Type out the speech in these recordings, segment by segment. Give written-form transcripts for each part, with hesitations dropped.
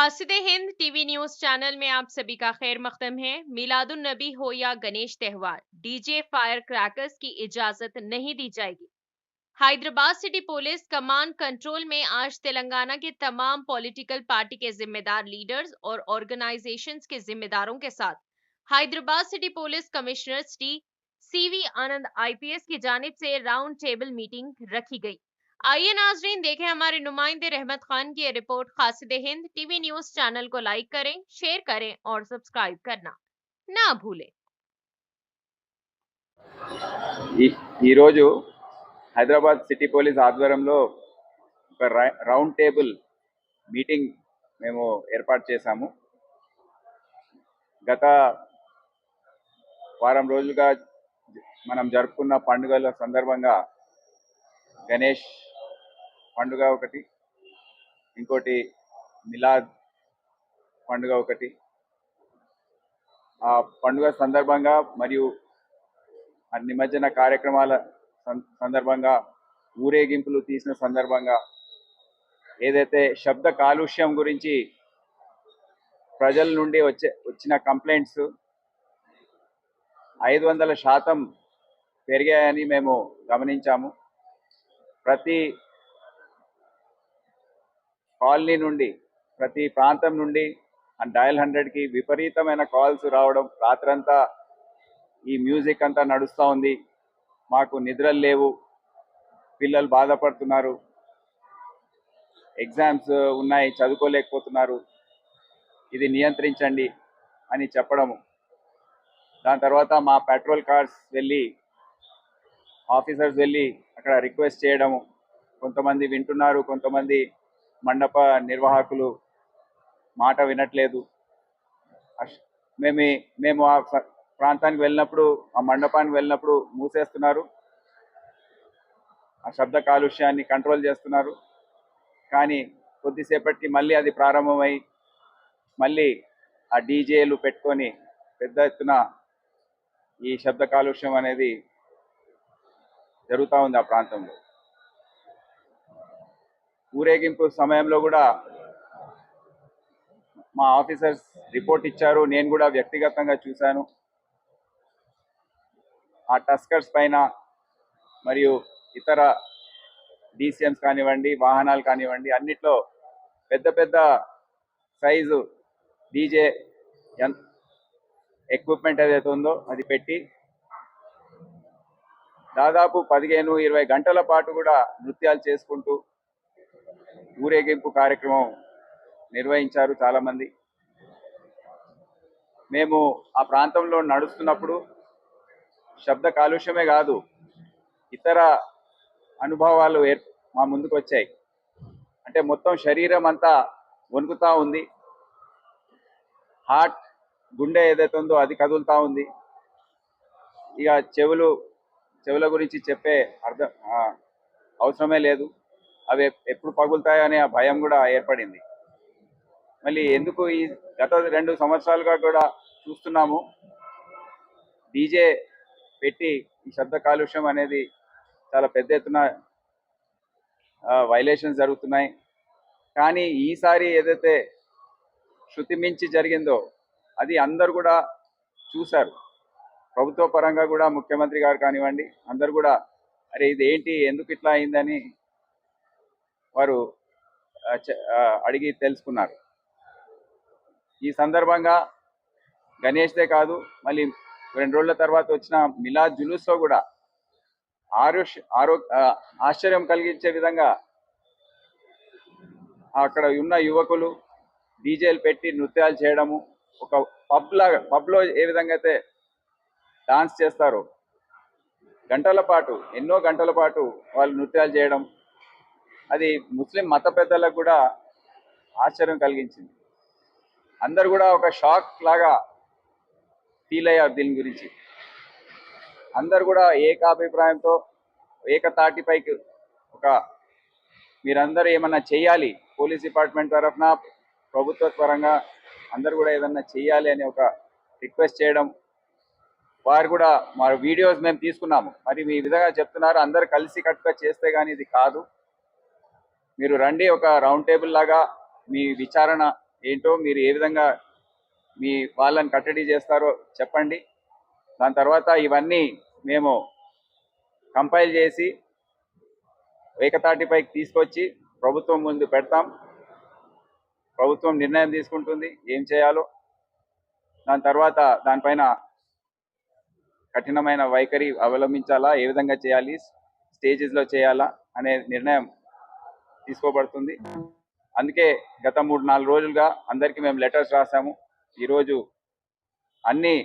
कासिद Hind TV news channel में आप सभी का खैर मकदम है। मिलादुन नबी हो या गणेश त्योहार, डीजे फायर क्रैकर्स की इजाजत नहीं दी जाएगी। Hyderabad city police command control में आज तेलंगाना के तमाम पॉलिटिकल पार्टी के जिम्मेदार लीडर्स और ऑर्गेनाइजेशंस के जिम्मेदारों के साथ Hyderabad city police commissioner Shri CV Anand IPS की जानिब से राउंड टेबल मीटिंग रखी गई। आइए नाजरीन देखें हमारे नुमाइंदे रहमत खान की ये report. Qasid Hind TV news channel को लाइक करें, शेयर करें और सब्सक्राइब करना ना भूलें। ఈరోజు హైదరాబాద్ సిటీ పోలీస్ ఆధ్వర్యంలో ఒక రౌండ్ టేబుల్ మీటింగ్ మేము ఏర్పాటు చేశాము. గత వారం రోజులుగా మనం జరుపుకున్న పండుగల సందర్భంగా గణేష్ పండుగ ఒకటి, ఇంకోటి మిలాద్ పండుగ ఒకటి. ఆ పండుగ సందర్భంగా మరియు నిమజ్జన కార్యక్రమాల సందర్భంగా, ఊరేగింపులు తీసిన సందర్భంగా ఏదైతే శబ్ద కాలుష్యం గురించి ప్రజల నుండి వచ్చిన కంప్లైంట్స్ 500% పెరిగాయని మేము గమనించాము. ప్రతి కాలనీ నుండి, ప్రతి ప్రాంతం నుండి డయల్ 100కి విపరీతమైన కాల్స్ రావడం, రాత్రంతా ఈ మ్యూజిక్ అంతా నడుస్తూ ఉంది, మాకు నిద్రలు లేవు, పిల్లలు బాధపడుతున్నారు, ఎగ్జామ్స్ ఉన్నాయి చదువుకోలేకపోతున్నారు, ఇది నియంత్రించండి అని చెప్పడము. దాని తర్వాత మా పెట్రోల్ కార్స్ వెళ్ళి, ఆఫీసర్స్ వెళ్ళి అక్కడ రిక్వెస్ట్ చేయడము. కొంతమంది వింటున్నారు, కొంతమంది మండప నిర్వాహకులు మాట వినట్లేదు. మేము ఆ ప్రాంతానికి వెళ్ళినప్పుడు, ఆ మండపానికి వెళ్ళినప్పుడు మూసేస్తున్నారు, ఆ శబ్ద కాలుష్యాన్ని కంట్రోల్ చేస్తున్నారు. కానీ కొద్దిసేపటికి మళ్ళీ అది ప్రారంభమై మళ్ళీ ఆ డీజేలు పెట్టుకొని పెద్ద ఎత్తున ఈ శబ్ద కాలుష్యం అనేది జరుగుతూ ఉంది ఆ ప్రాంతంలో. ఊరేగింపు సమయంలో కూడా మా ఆఫీసర్స్ రిపోర్ట్ ఇచ్చారు, నేను కూడా వ్యక్తిగతంగా చూశాను. ఆ టస్కర్స్ పైన మరియు ఇతర డీసీఎంస్ కానివ్వండి, వాహనాలు కానివ్వండి, అన్నిట్లో పెద్ద పెద్ద సైజు డీజే ఎక్విప్మెంట్ ఏదైతే ఉందో అది పెట్టి దాదాపు 15-20 గంటల పాటు కూడా నృత్యాలు చేసుకుంటూ ఊరేగింపు కార్యక్రమం నిర్వహించారు చాలామంది. మేము ఆ ప్రాంతంలో నడుస్తున్నప్పుడు శబ్ద కాలుష్యమే కాదు, ఇతర అనుభవాలు మా ముందుకు వచ్చాయి. అంటే మొత్తం శరీరం అంతా వణుకుతూ ఉంది, హార్ట్, గుండె ఏదైతే ఉందో అది కదులుతూ ఉంది. ఇక చెవుల గురించి చెప్పే అవసరమే లేదు, అవి ఎప్పుడు పగులుతాయో అనే ఆ భయం కూడా ఏర్పడింది. మళ్ళీ ఎందుకు ఈ గత 2 సంవత్సరాలుగా కూడా చూస్తున్నాము, డీజే పెట్టి ఈ శబ్ద కాలుష్యం అనేది చాలా పెద్ద ఎత్తున వైలేషన్స్ జరుగుతున్నాయి. కానీ ఈసారి ఏదైతే శృతి మించి జరిగిందో అది అందరు కూడా చూశారు. ప్రభుత్వ పరంగా కూడా ముఖ్యమంత్రి గారు కానివ్వండి, అందరు కూడా అరే ఇదేంటి, ఎందుకు ఇట్లా అయిందని వారు అడిగి తెలుసుకున్నారు. ఈ సందర్భంగా గణేష్దే కాదు, మళ్ళీ 2 రోజుల తర్వాత వచ్చిన మిలాద్ జులూస్లో కూడా ఆశ్చర్యం కలిగించే విధంగా అక్కడ ఉన్న యువకులు డీజేలు పెట్టి నృత్యాలు చేయడము, ఒక పబ్లో ఏ విధంగా అయితే డాన్స్ చేస్తారో గంటల పాటు, ఎన్నో గంటల పాటు వాళ్ళు నృత్యాలు చేయడం, అది ముస్లిం మత పెద్దలకు కూడా ఆశ్చర్యం కలిగించింది. అందరు కూడా ఒక షాక్ లాగా ఫీల్ అయ్యారు దీని గురించి. అందరు కూడా ఏకాభిప్రాయంతో, ఏకతాటిపైకి మీరందరూ ఏమన్నా చేయాలి, పోలీస్ డిపార్ట్మెంట్ తరఫున, ప్రభుత్వ పరంగా అందరు కూడా ఏదన్నా చేయాలి అని ఒక రిక్వెస్ట్ చేయడం. వారు కూడా మా వీడియోస్ మేము తీసుకున్నాము, మరి మీ విధంగా చెప్తున్నారు, అందరు కలిసి కట్టుగా చేస్తే కానీ ఇది కాదు, మీరు రండి, ఒక రౌండ్ టేబుల్ లాగా మీ విచారణ ఏంటో మీరు ఏ విధంగా మీ వాళ్ళని కట్టడి చేస్తారో చెప్పండి. దాని తర్వాత ఇవన్నీ మేము కంపైల్ చేసి ఏకతాటిపైకి తీసుకొచ్చి ప్రభుత్వం ముందు పెడతాం. ప్రభుత్వం నిర్ణయం తీసుకుంటుంది ఏం చేయాలో. దాని తర్వాత దానిపైన కఠినమైన వైఖరి అవలంబించాలా, ఏ విధంగా చేయాలి, స్టేజెస్లో చేయాలా అనే నిర్ణయం తీసుకోబడుతుంది. అందుకే గత 3-4 రోజులుగా అందరికీ మేము లెటర్స్ రాసాము. ఈరోజు అన్ని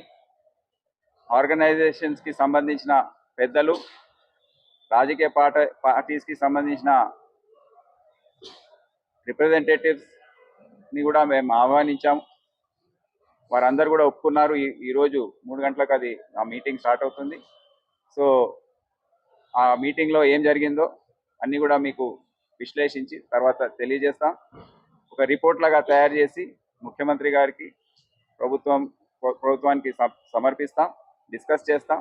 ఆర్గనైజేషన్స్కి సంబంధించిన పెద్దలు, రాజకీయ పార్టీస్కి సంబంధించిన రిప్రజెంటేటివ్స్ని కూడా మేము ఆహ్వానించాము. వారందరూ కూడా ఒప్పుకున్నారు. ఈరోజు 3 గంటలకు అది ఆ మీటింగ్ స్టార్ట్ అవుతుంది. సో ఆ మీటింగ్లో ఏం జరిగిందో అన్నీ కూడా మీకు విశ్లేషించి తర్వాత తెలియజేస్తాం. ఒక రిపోర్ట్ లాగా తయారు చేసి ముఖ్యమంత్రి గారికి ప్రభుత్వానికి సమర్పిస్తాం, డిస్కస్ చేస్తాం.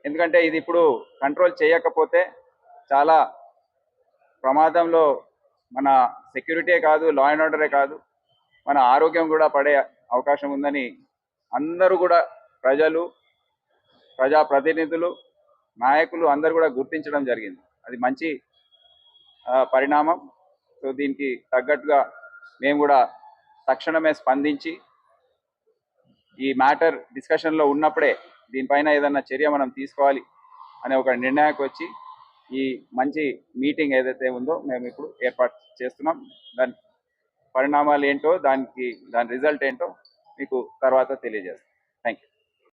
ఎందుకంటే ఇది ఇప్పుడు కంట్రోల్ చేయకపోతే చాలా ప్రమాదంలో మన సెక్యూరిటీ కాదు, లా అండ్ ఆర్డరే కాదు, మన ఆరోగ్యం కూడా పడే అవకాశం ఉందని అందరూ కూడా ప్రజలు, ప్రజాప్రతినిధులు, నాయకులు అందరూ కూడా గుర్తించడం జరిగింది. అది మంచి పరిణామం. సో దీనికి తగ్గట్టుగా మేము కూడా తక్షణమే స్పందించి ఈ మ్యాటర్ డిస్కషన్లో ఉన్నప్పుడే దీనిపైన ఏదన్నా చర్య మనం తీసుకోవాలి అనే ఒక నిర్ణయానికి వచ్చి ఈ మంచి మీటింగ్ ఏదైతే ఉందో మేము ఇప్పుడు ఏర్పాటు చేస్తున్నాం. దాని పరిణామాలు ఏంటో, దాని రిజల్ట్ ఏంటో మీకు తర్వాత తెలియజేస్తాం.